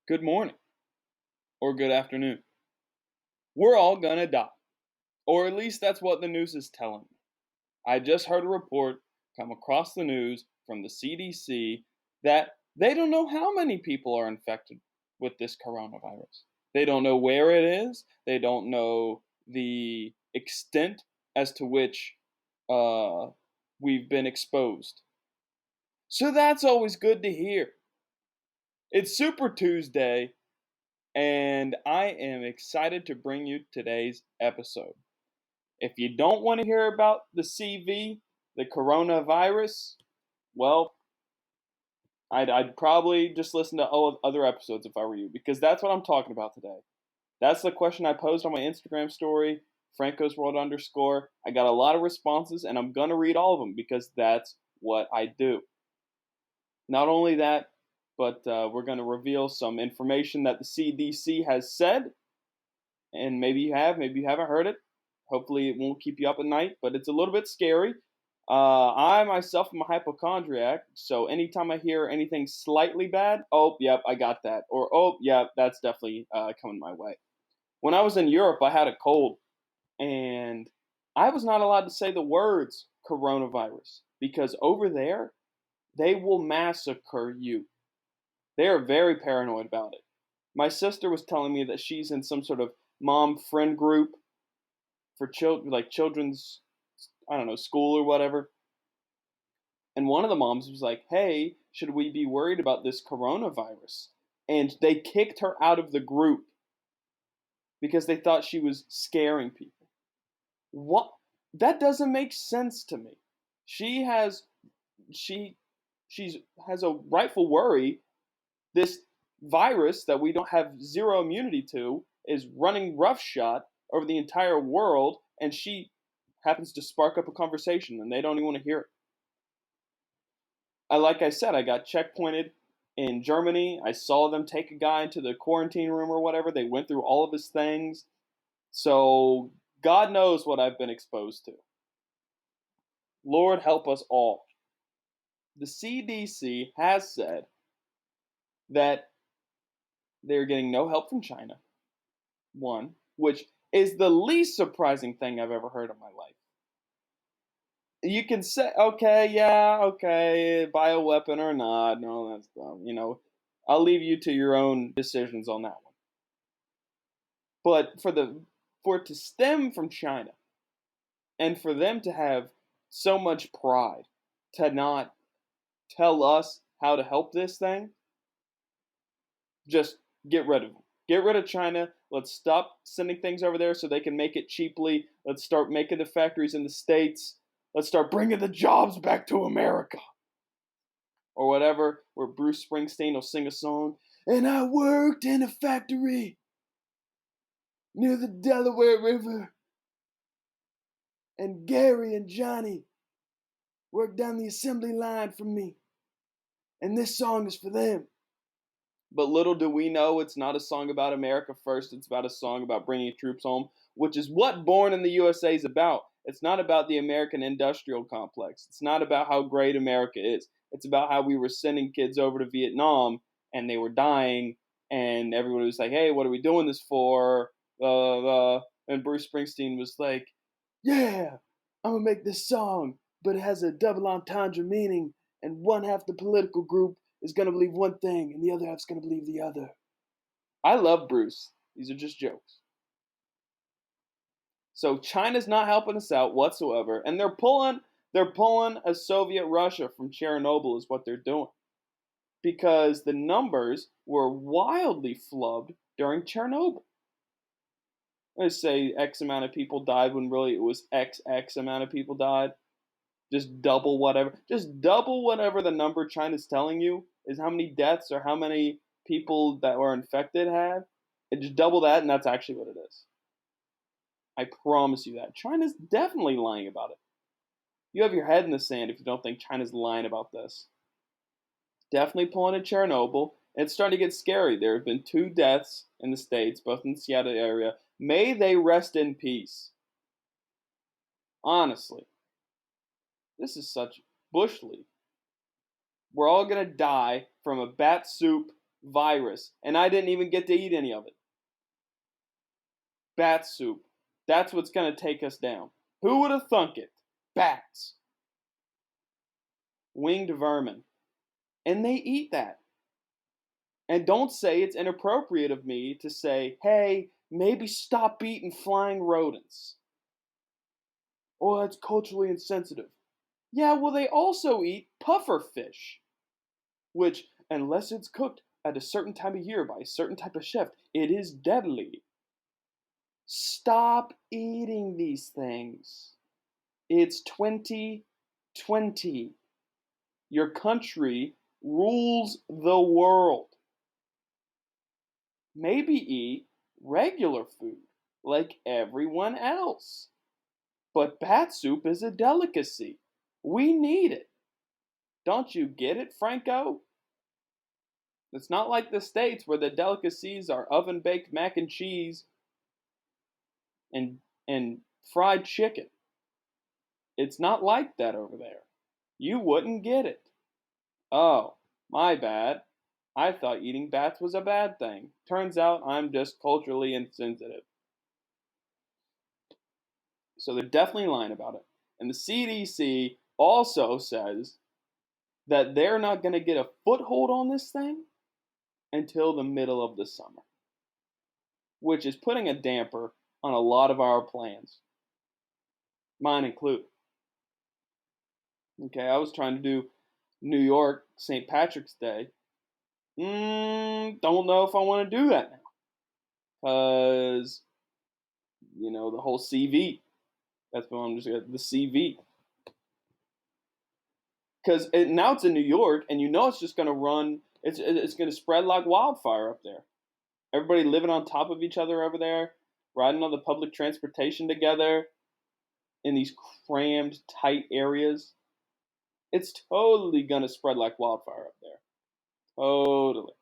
good morning, or good afternoon. We're all gonna die. Or at least that's what the news is telling me. I just heard a report come across the news from the CDC that they don't know how many people are infected with this coronavirus. They don't know where it is. They don't know the extent as to which uh, we've been exposed. So that's always good to hear. It's Super Tuesday, and I am excited to bring you today's episode. If you don't want to hear about the CV, the coronavirus, well, I'd probably just listen to all other episodes if I were you, because that's what I'm talking about today. That's the question I posed on my Instagram story, Franco's World _. I got a lot of responses, and I'm going to read all of them because that's what I do. Not only that, but we're going to reveal some information that the CDC has said, and maybe you haven't heard it. Hopefully, it won't keep you up at night, but it's a little bit scary. I myself am a hypochondriac, so anytime I hear anything slightly bad, oh, yep, I got that. Or, oh, yeah, that's definitely coming my way. When I was in Europe, I had a cold, and I was not allowed to say the words coronavirus because over there, they will massacre you. They are very paranoid about it. My sister was telling me that she's in some sort of mom friend group for children, like children's, I don't know, school or whatever. And one of the moms was like, "Hey, should we be worried about this coronavirus?" And they kicked her out of the group because they thought she was scaring people. What? That doesn't make sense to me. She has she she's has a rightful worry. This virus that we don't have zero immunity to is running roughshod over the entire world, and she happens to spark up a conversation, and they don't even want to hear it. Like I said, I got checkpointed in Germany. I saw them take a guy into the quarantine room or whatever. They went through all of his things. So God knows what I've been exposed to. Lord help us all. The CDC has said that they're getting no help from China. One, which is the least surprising thing I've ever heard in my life. You can say, okay, bioweapon or not, no, that's dumb. I'll leave you to your own decisions on that one. But for it to stem from China, and for them to have so much pride to not tell us how to help this thing, just get rid of them. Get rid of China. Let's stop sending things over there so they can make it cheaply. Let's start making the factories in the States. Let's start bringing the jobs back to America. Or whatever, where Bruce Springsteen will sing a song. And I worked in a factory near the Delaware River. And Gary and Johnny worked down the assembly line for me. And this song is for them. But little do we know, it's not a song about America first. It's about a song about bringing troops home, which is what Born in the USA is about. It's not about the American industrial complex. It's not about how great America is. It's about how we were sending kids over to Vietnam and they were dying, and everybody was like, "Hey, what are we doing this for?" And Bruce Springsteen was like, "Yeah, I'm gonna make this song, but it has a double entendre meaning, and one half the political group is going to believe one thing and the other half's going to believe the other." I love Bruce. These are just jokes. So China's not helping us out whatsoever, and they're pulling a Soviet Russia from Chernobyl is what they're doing. Because the numbers were wildly flubbed during Chernobyl. They say X amount of people died when really it was XX amount of people died. Just double whatever. Just double whatever the number China's telling you is how many deaths or how many people that were infected have. And just double that, and that's actually what it is. I promise you that. China's definitely lying about it. You have your head in the sand if you don't think China's lying about this. Definitely pulling a Chernobyl. It's starting to get scary. There have been 2 deaths in the States, both in the Seattle area. May they rest in peace. Honestly. This is such bush league. We're all going to die from a bat soup virus, and I didn't even get to eat any of it. Bat soup. That's what's going to take us down. Who would have thunk it? Bats. Winged vermin. And they eat that. And don't say it's inappropriate of me to say, hey, maybe stop eating flying rodents. Oh, that's culturally insensitive. Yeah, well, they also eat puffer fish, which, unless it's cooked at a certain time of year by a certain type of chef, it is deadly. Stop eating these things. It's 2020. Your country rules the world. Maybe eat regular food like everyone else. But bat soup is a delicacy. We need it. Don't you get it, Franco? It's not like the States where the delicacies are oven baked mac and cheese and fried chicken. It's not like that over there. You wouldn't get it. Oh, my bad. I thought eating bats was a bad thing. Turns out I'm just culturally insensitive. So they're definitely lying about it. And the CDC also says that they're not going to get a foothold on this thing until the middle of the summer, which is putting a damper on a lot of our plans, mine included. Okay, I was trying to do New York St. Patrick's Day. Don't know if I want to do that now. Because, the whole CV. That's what I'm just going to, the CV. Because now it's in New York, and it's just going to run, it's going to spread like wildfire up there. Everybody living on top of each other over there, riding on the public transportation together in these crammed, tight areas. It's totally going to spread like wildfire up there. Totally.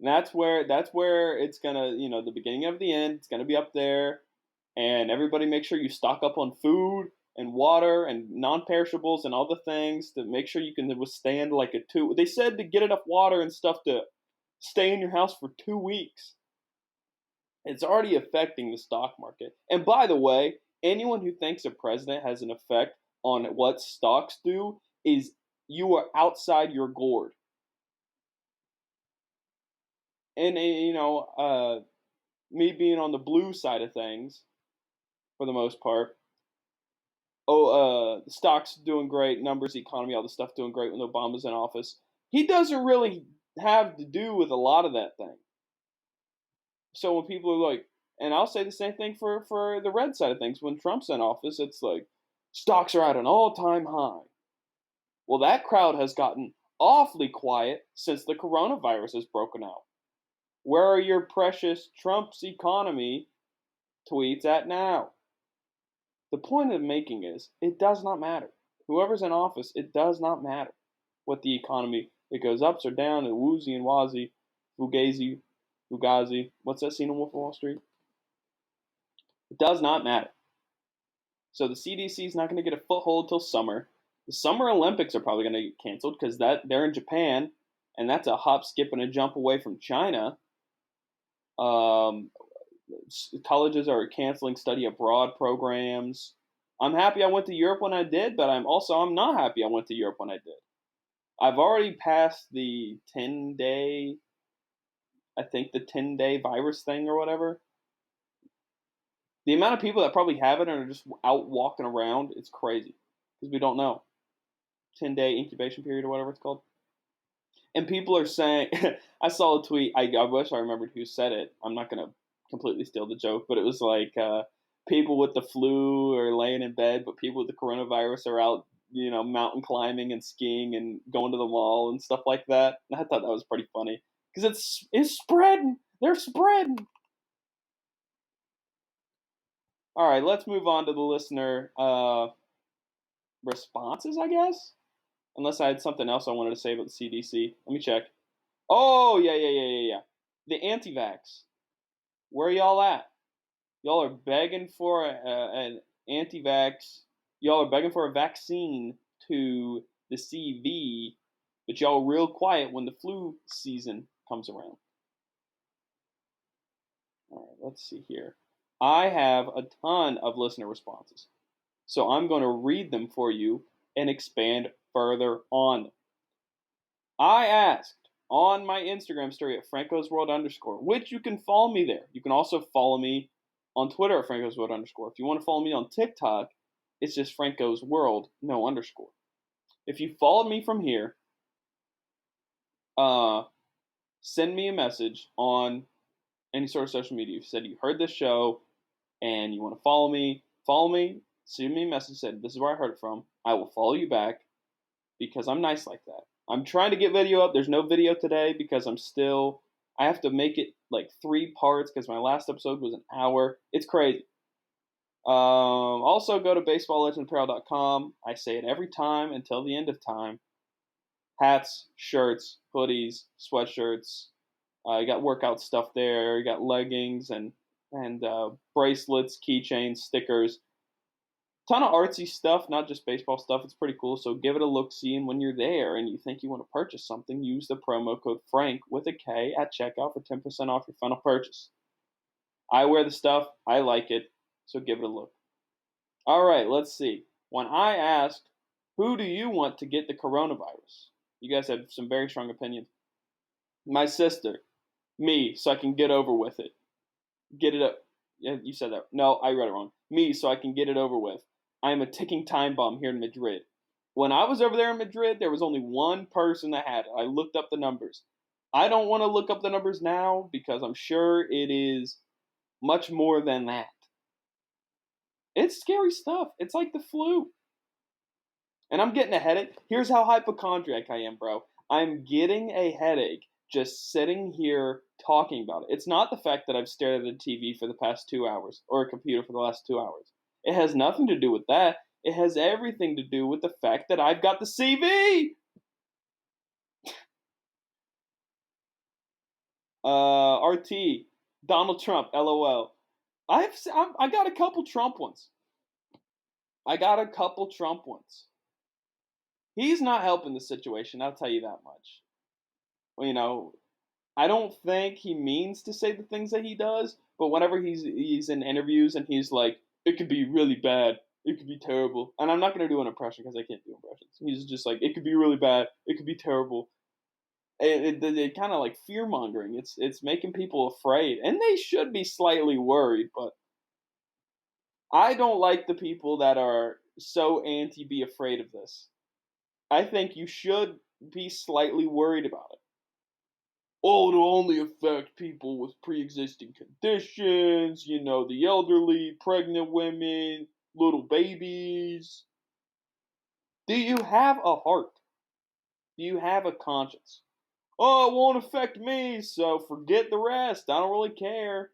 And that's where it's going to, the beginning of the end, it's going to be up there. And everybody make sure you stock up on food and water and non-perishables and all the things to make sure you can withstand like they said to get enough water and stuff to stay in your house for 2 weeks. It's already affecting the stock market. And by the way, anyone who thinks a president has an effect on what stocks do is you are outside your gourd. And me being on the blue side of things, for the most part, the stocks doing great, numbers, economy, all the stuff doing great when Obama's in office. He doesn't really have to do with a lot of that thing. So when people are like, and I'll say the same thing for the red side of things. When Trump's in office, it's like, stocks are at an all-time high. Well, that crowd has gotten awfully quiet since the coronavirus has broken out. Where are your precious Trump's economy tweets at now? The point I'm making is, it does not matter. Whoever's in office, it does not matter what the economy, it goes ups or down, and woozy and wazy, fugazi. What's that scene in Wolf of Wall Street? It does not matter. So the CDC is not going to get a foothold till summer. The Summer Olympics are probably going to get canceled because they're in Japan, and that's a hop, skip, and a jump away from China. Colleges are canceling study abroad programs. I'm happy I went to Europe when I did, but I'm not happy I went to Europe when I did. I've already passed the 10-day, I think the 10-day virus thing or whatever. The amount of people that probably have it and are just out walking around, it's crazy. Because we don't know. 10-day incubation period or whatever it's called. And people are saying, I saw a tweet, I wish I remembered who said it. I'm not going to completely steal the joke, but it was like, people with the flu are laying in bed, but people with the coronavirus are out, mountain climbing and skiing and going to the mall and stuff like that. And I thought that was pretty funny. Because it's spreading. They're spreading. All right, let's move on to the listener responses, I guess. Unless I had something else I wanted to say about the CDC. Let me check. Oh, yeah. The anti-vax. Where are y'all at? Y'all are begging for an anti-vax. Y'all are begging for a vaccine to the CV, but y'all real quiet when the flu season comes around. All right, let's see here. I have a ton of listener responses. So I'm going to read them for you and expand further on them. I asked on my Instagram story at Franco's World _, which you can follow me there. You can also follow me on Twitter at Franco's World _. If you want to follow me on TikTok, it's just Franco's World, no underscore. If you followed me from here, send me a message on any sort of social media. If you said you heard this show and you want to follow me, send me a message, said this is where I heard it from. I will follow you back because I'm nice like that. I'm trying to get video up. There's no video today because I have to make it like 3 parts because my last episode was an hour. It's crazy. Also, go to baseballlegendapparel.com. I say it every time until the end of time. Hats, shirts, hoodies, sweatshirts. You got workout stuff there. You got leggings and bracelets, keychains, stickers. Ton of artsy stuff, not just baseball stuff. It's pretty cool. So give it a look-see, and when you're there and you think you want to purchase something, use the promo code FRANK with a K at checkout for 10% off your final purchase. I wear the stuff. I like it. So give it a look. All right, let's see. When I asked, who do you want to get the coronavirus? You guys have some very strong opinions. My sister. Me, so I can get over with it. Get it up. Yeah, you said that. No, I read it wrong. Me, so I can get it over with. I am a ticking time bomb here in Madrid. When I was over there in Madrid, there was only one person that had it. I looked up the numbers. I don't want to look up the numbers now because I'm sure it is much more than that. It's scary stuff. It's like the flu. And I'm getting a headache. Here's how hypochondriac I am, bro. I'm getting a headache just sitting here talking about it. It's not the fact that I've stared at a TV for the past 2 hours or a computer for the last 2 hours. It has nothing to do with that. It has everything to do with the fact that I've got the CV. RT, Donald Trump, LOL. I got a couple Trump ones. He's not helping the situation, I'll tell you that much. Well, I don't think he means to say the things that he does, but whenever he's in interviews and he's like, it could be really bad, it could be terrible, and I'm not going to do an impression because I can't do impressions. He's just like, it could be really bad, it could be terrible. It kind of like fear mongering. It's making people afraid, and they should be slightly worried. But I don't like the people that are so anti be afraid of this. I think you should be slightly worried about it. Oh, it'll only affect people with pre-existing conditions, the elderly, pregnant women, little babies. Do you have a heart? Do you have a conscience? Oh, it won't affect me, so forget the rest. I don't really care.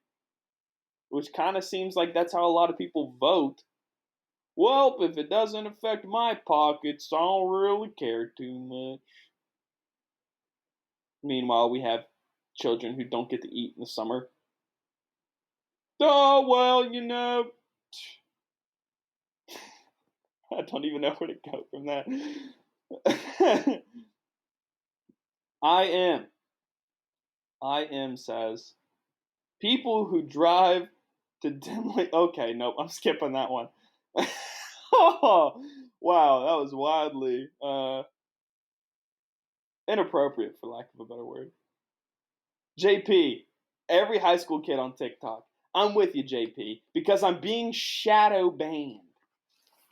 Which kind of seems like that's how a lot of people vote. Well, if it doesn't affect my pockets, I don't really care too much. Meanwhile, we have children who don't get to eat in the summer. Oh, well, I don't even know where to go from that. I am says, people who drive to dimly. Okay, nope, I'm skipping that one. Oh, wow, that was wildly inappropriate, for lack of a better word. JP, every high school kid on TikTok. I'm with you, JP, because I'm being shadow banned.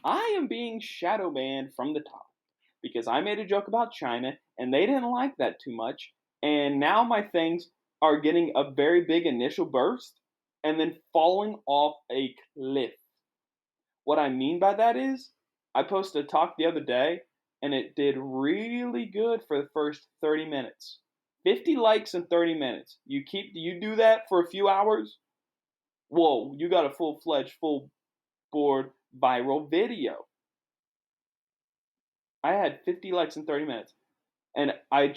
I am being shadow banned from the top because I made a joke about China and they didn't like that too much. And now my things are getting a very big initial burst and then falling off a cliff. What I mean by that is I posted a talk the other day and it did really good for the first 30 minutes. 50 likes in 30 minutes. You do that for a few hours? Whoa, you got a full-fledged, full-board viral video. I had 50 likes in 30 minutes. And I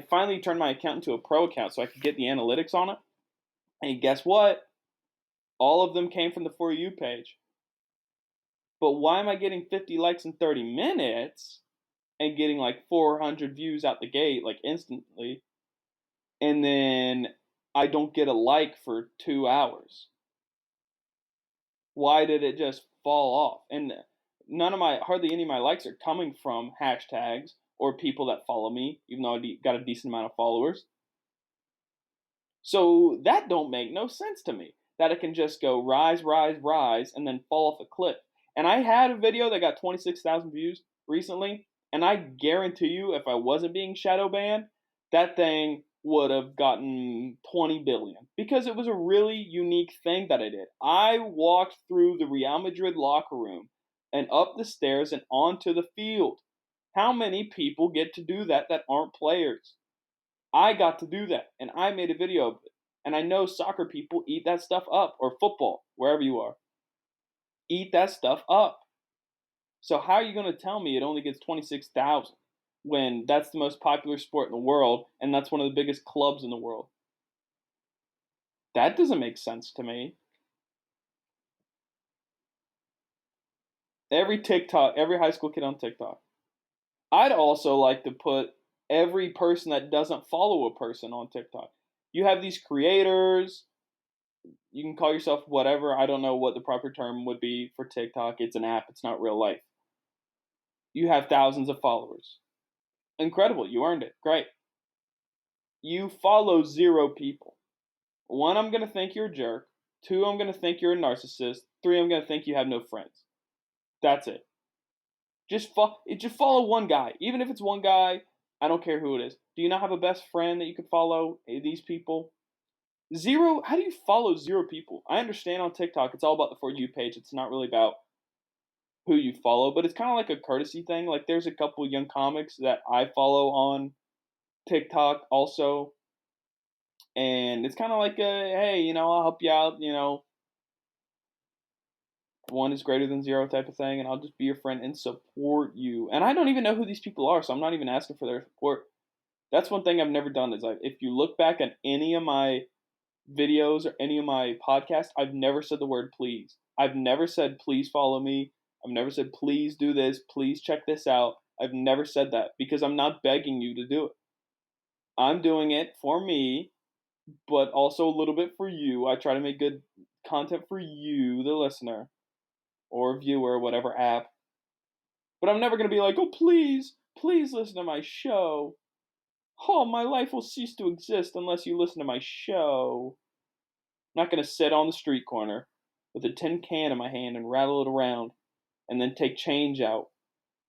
finally turned my account into a pro account so I could get the analytics on it. And guess what? All of them came from the For You page. But why am I getting 50 likes in 30 minutes and getting like 400 views out the gate, like instantly? and then I don't get a like for 2 hours. Why did it just fall off? And hardly any of my likes are coming from hashtags or people that follow me, even though I got a decent amount of followers. So that don't make no sense to me. That it can just go rise, rise, rise, and then fall off a cliff. And I had a video that got 26,000 views recently, and I guarantee you, if I wasn't being shadow banned, that thing would have gotten 20 billion because it was a really unique thing that I did. I walked through the Real Madrid locker room and up the stairs and onto the field. How many people get to do that aren't players? I got to do that, and I made a video of it. And I know soccer people eat that stuff up, or football, wherever you are, eat that stuff up. So how are you going to tell me it only gets 26,000 when that's the most popular sport in the world and that's one of the biggest clubs in the world? That doesn't make sense to me. Every high school kid on TikTok. I'd also like to put every person that doesn't follow a person on TikTok. You have these creators. You can call yourself whatever. I don't know what the proper term would be for TikTok. It's an app. It's not real life. You have thousands of followers. Incredible. You earned it. Great. You follow 0 people. 1, I'm going to think you're a jerk. 2, I'm going to think you're a narcissist. 3, I'm going to think you have no friends. That's it. Just follow one guy. Even if it's one guy, I don't care who it is. Do you not have a best friend that you could follow these people? 0, how do you follow 0 people? I understand on TikTok it's all about the For You page. It's not really about who you follow, but it's kind of like a courtesy thing. Like there's a couple young comics that I follow on TikTok also, and it's kind of like hey, I'll help you out, 1 is greater than 0 type of thing, and I'll just be your friend and support you. And I don't even know who these people are, so I'm not even asking for their support. That's one thing I've never done is if you look back at any of my videos or any of my podcasts, I've never said the word please. I've never said please follow me. I've never said please do this, please check this out. I've never said that because I'm not begging you to do it. I'm doing it for me, but also a little bit for you. I try to make good content for you, the listener or viewer, whatever app. But I'm never going to be like, oh, please listen to my show. Oh, my life will cease to exist unless you listen to my show. I'm not going to sit on the street corner with a tin can in my hand and rattle it around and then take change out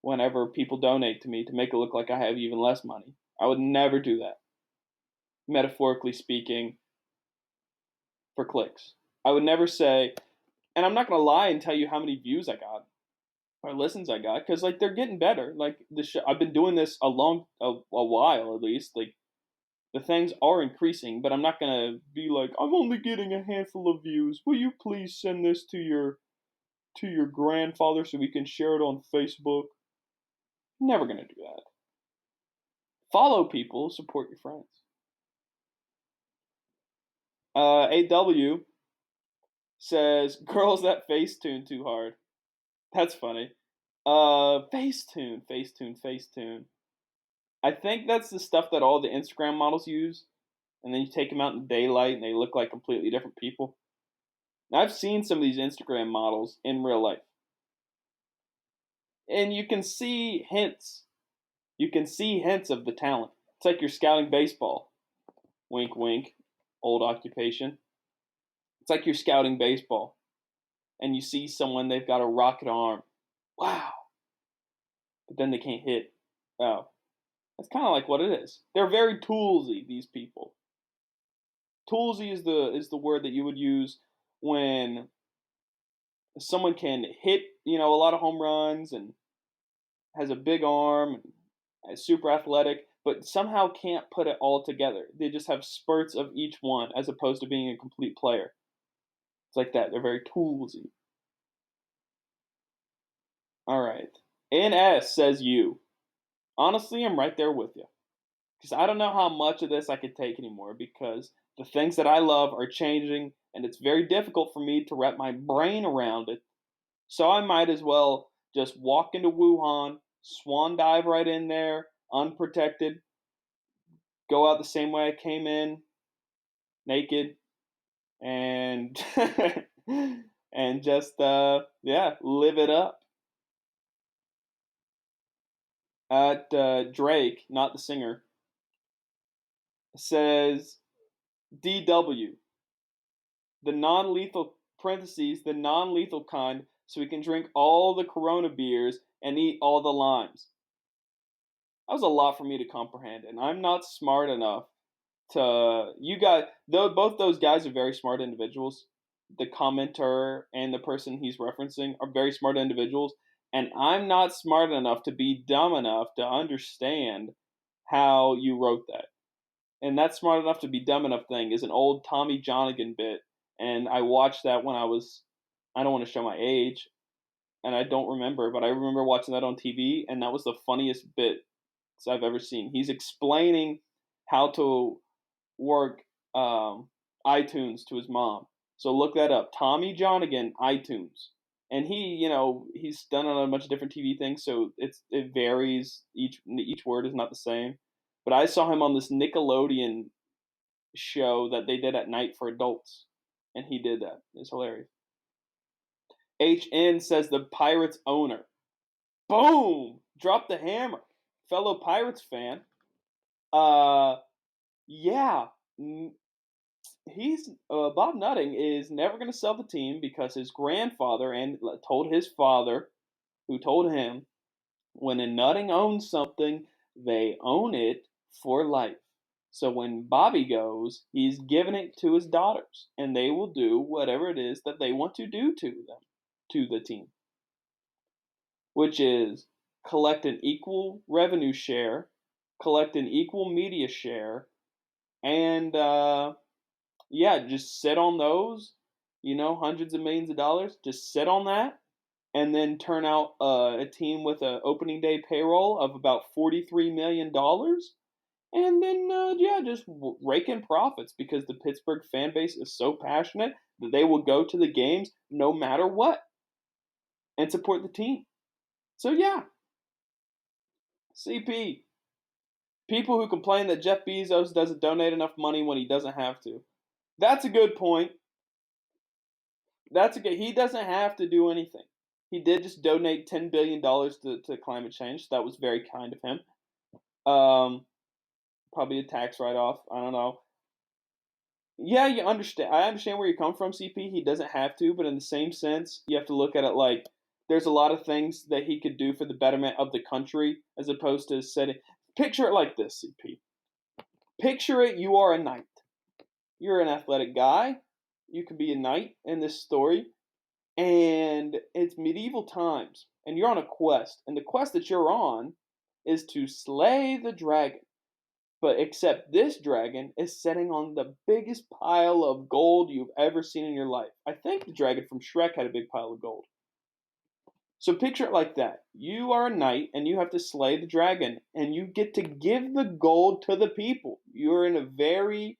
whenever people donate to me to make it look like I have even less money. I would never do that. Metaphorically speaking, for clicks. I would never say, and I'm not going to lie and tell you how many views I got or listens I got, because they're getting better. I've been doing this a while at least. The things are increasing, but I'm not gonna be like, I'm only getting a handful of views. Will you please send this to your grandfather so we can share it on Facebook? Never gonna do that. Follow people, support your friends. AW says girls that Facetune too hard. That's funny. Facetune. I think that's the stuff that all the Instagram models use, and then you take them out in daylight and they look like completely different people. Now, I've seen some of these Instagram models in real life, and you can see hints. You can see hints of the talent. It's like you're scouting baseball. Wink, wink. Old occupation. It's like you're scouting baseball, and you see someone, they've got a rocket arm. Wow. But then they can't hit. Oh. That's kind of like what it is. They're very toolsy, these people. Toolsy is the word that you would use when someone can hit, a lot of home runs and has a big arm and is super athletic, but somehow can't put it all together. They just have spurts of each one as opposed to being a complete player. It's like that. They're very toolsy. All right. NS says you. Honestly, I'm right there with you. Because I don't know how much of this I could take anymore because the things that I love are changing and it's very difficult for me to wrap my brain around it. So I might as well just walk into Wuhan, swan dive right in there, unprotected, go out the same way I came in, naked, and and just live it up. At Drake, not the singer, says DW, the non-lethal parentheses, the non-lethal kind, so we can drink all the Corona beers and eat all the limes. That was a lot for me to comprehend, and I'm not smart enough to. You guys, though, both those guys are very smart individuals. The commenter and the person he's referencing are very smart individuals, and I'm not smart enough to be dumb enough to understand how you wrote that. And that smart enough to be dumb enough thing is an old Tommy Johnigan bit, and I watched that when I was. I don't want to show my age, and I don't remember, but I remember watching that on TV, and that was the funniest bit I've ever seen. He's explaining how to work iTunes to his mom. So look that up. Tommy Johnigan, iTunes. And he's done on a bunch of different TV things, so it varies. Each word is not the same. But I saw him on this Nickelodeon show that they did at night for adults, and he did that. It's hilarious. HN says the Pirates owner. Boom! Drop the hammer. Fellow Pirates fan. Yeah. He's Bob Nutting is never going to sell the team because his grandfather and told his father, who told him, when a Nutting owns something, they own it for life. So when Bobby goes, he's giving it to his daughters, and they will do whatever it is that they want to do to them, to the team, which is collect an equal revenue share, collect an equal media share, and just sit on those, hundreds of millions of dollars, just sit on that, and then turn out a team with an opening day payroll of about $43 million. And then, just rake in profits because the Pittsburgh fan base is so passionate that they will go to the games no matter what and support the team. So, yeah, CP. People who complain that Jeff Bezos doesn't donate enough money when he doesn't have to. That's a good point. He doesn't have to do anything. He did just donate $10 billion to climate change. So that was very kind of him. Probably a tax write-off. I don't know. Yeah, you understand. I understand where you come from, CP. He doesn't have to, but in the same sense, you have to look at it like there's a lot of things that he could do for the betterment of the country as opposed to setting. Picture it like this, CP. Picture it, you are a knight. You're an athletic guy. You could be a knight in this story. And it's medieval times. And you're on a quest. And the quest that you're on is to slay the dragon. But except this dragon is sitting on the biggest pile of gold you've ever seen in your life. I think the dragon from Shrek had a big pile of gold. So picture it like that. You are a knight and you have to slay the dragon. And you get to give the gold to the people. You're in a very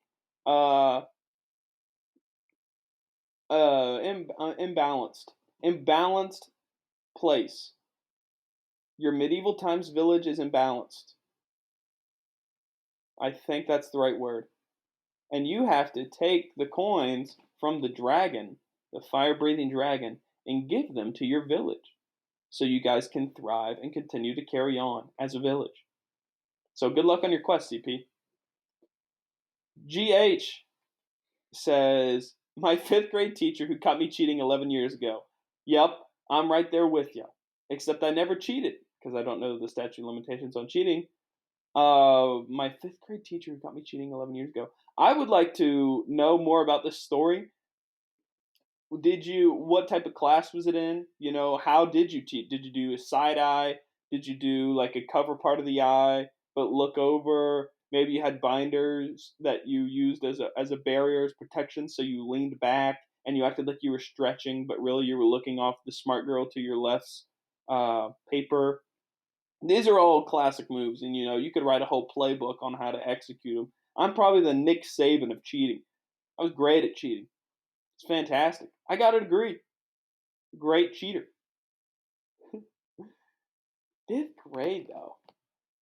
imbalanced place. Your medieval times village is imbalanced. I think that's the right word. And you have to take the coins from the dragon, the fire-breathing dragon, and give them to your village so you guys can thrive and continue to carry on as a village. So good luck on your quest, CP. GH says, my 5th grade teacher who caught me cheating 11 years ago. Yep, I'm right there with you. Except I never cheated because I don't know the statute of limitations on cheating. My 5th grade teacher who caught me cheating 11 years ago. I would like to know more about this story. What type of class was it in? How did you cheat? Did you do a side eye? Did you do like a cover part of the eye, but look over? Maybe you had binders that you used as a barrier, as protection, so you leaned back and you acted like you were stretching, but really you were looking off the smart girl to your left's paper. These are all classic moves, and you could write a whole playbook on how to execute them. I'm probably the Nick Saban of cheating. I was great at cheating. It's fantastic. I got a degree. Great cheater. 5th grade, though.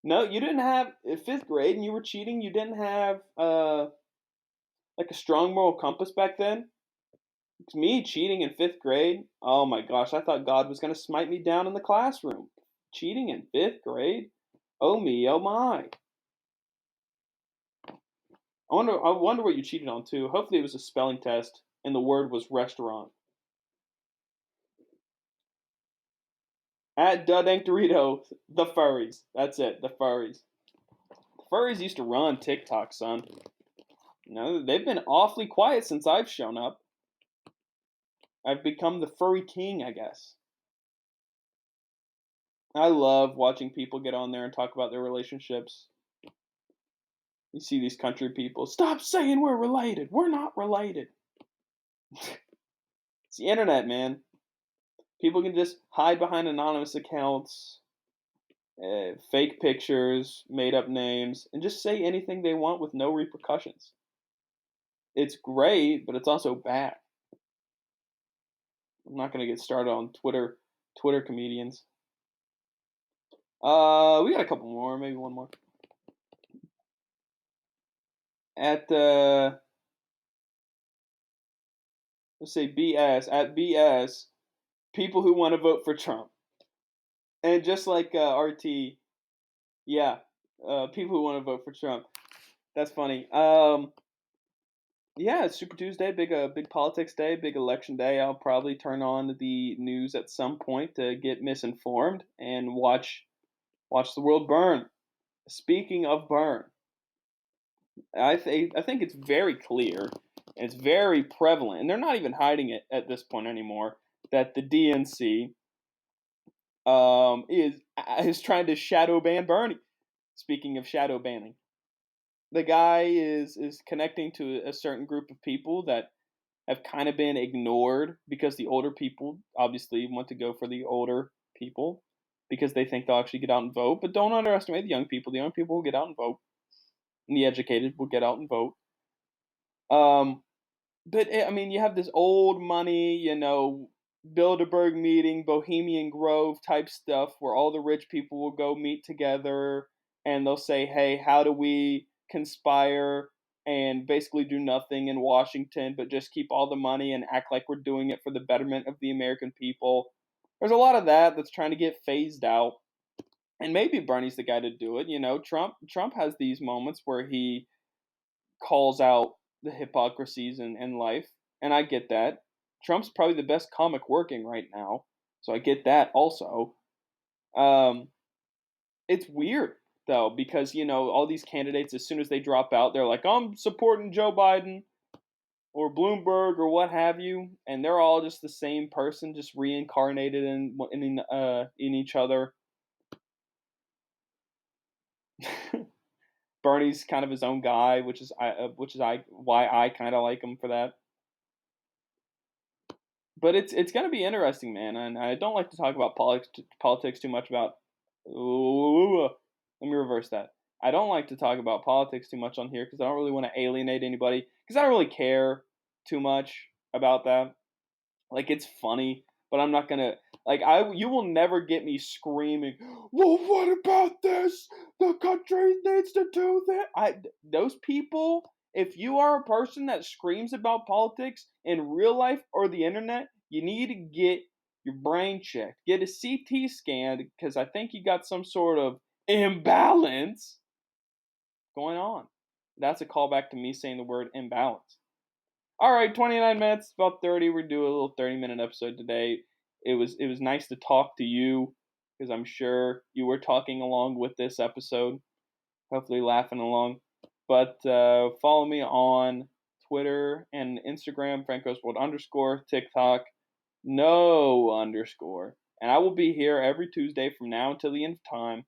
No, you didn't have fifth grade, and you were cheating. You didn't have like a strong moral compass back then. It's me cheating in fifth grade. Oh my gosh, I thought God was gonna smite me down in the classroom. Cheating in fifth grade. Oh me, oh my. I wonder what you cheated on too. Hopefully it was a spelling test and the word was restaurant. At Dudank Dorito, the furries. That's it, the furries. The furries used to run TikTok, son. No, they've been awfully quiet since I've shown up. I've become the furry king, I guess. I love watching people get on there and talk about their relationships. You see these country people, stop saying we're related. We're not related. It's the internet, man. People can just hide behind anonymous accounts, fake pictures, made up names, and just say anything they want with no repercussions. It's great, but it's also bad. I'm not gonna get started on Twitter comedians. We got a couple more, maybe one more. At let's say BS at BS, people who want to vote for Trump, and just like RT, yeah, people who want to vote for Trump. That's funny. Yeah, it's Super Tuesday, big politics day, big election day. I'll probably turn on the news at some point to get misinformed and watch the world burn. Speaking of burn, I think it's very clear and it's very prevalent, and they're not even hiding it at this point anymore. That the DNC is trying to shadow ban Bernie. Speaking of shadow banning, the guy is connecting to a certain group of people that have kind of been ignored because the older people obviously want to go for the older people because they think they'll actually get out and vote. But don't underestimate the young people. The young people will get out and vote, and the educated will get out and vote. Um, but I mean, you have this old money, Bilderberg meeting, Bohemian Grove type stuff where all the rich people will go meet together and they'll say, hey, how do we conspire and basically do nothing in Washington, but just keep all the money and act like we're doing it for the betterment of the American people? There's a lot of that that's trying to get phased out. And maybe Bernie's the guy to do it. Trump has these moments where he calls out the hypocrisies in life, and I get that. Trump's probably the best comic working right now, so I get that also. Um, it's weird though because all these candidates, as soon as they drop out, they're like, "I'm supporting Joe Biden or Bloomberg or what have you," and they're all just the same person, just reincarnated in each other. Bernie's kind of his own guy, which is why I kind of like him for that. But it's going to be interesting, man. And I don't like to talk about politics too much. Let me reverse that. I don't like to talk about politics too much on here because I don't really want to alienate anybody because I don't really care too much about that. Like it's funny, but I'm not gonna you will never get me screaming, "Well, what about this? The country needs to do that." Those people, if you are a person that screams about politics in real life or the internet, you need to get your brain checked. Get a CT scan because I think you got some sort of imbalance going on. That's a callback to me saying the word imbalance. All right, 29 minutes, about 30. We're doing a little 30-minute episode today. It was nice to talk to you because I'm sure you were talking along with this episode, hopefully laughing along. But follow me on Twitter and Instagram, Franco's World _ TikTok, no underscore. And I will be here every Tuesday from now until the end of time.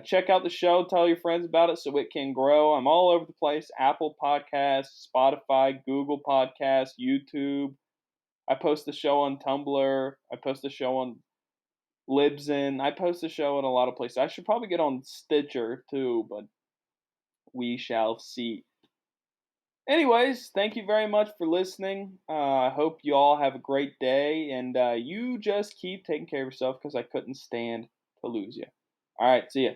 Check out the show. Tell your friends about it so it can grow. I'm all over the place. Apple Podcasts, Spotify, Google Podcasts, YouTube. I post the show on Tumblr. I post the show on Libsyn. I post the show in a lot of places. I should probably get on Stitcher too, but we shall see. Anyways, thank you very much for listening. I hope you all have a great day, and you just keep taking care of yourself because I couldn't stand to lose you. All right, see ya.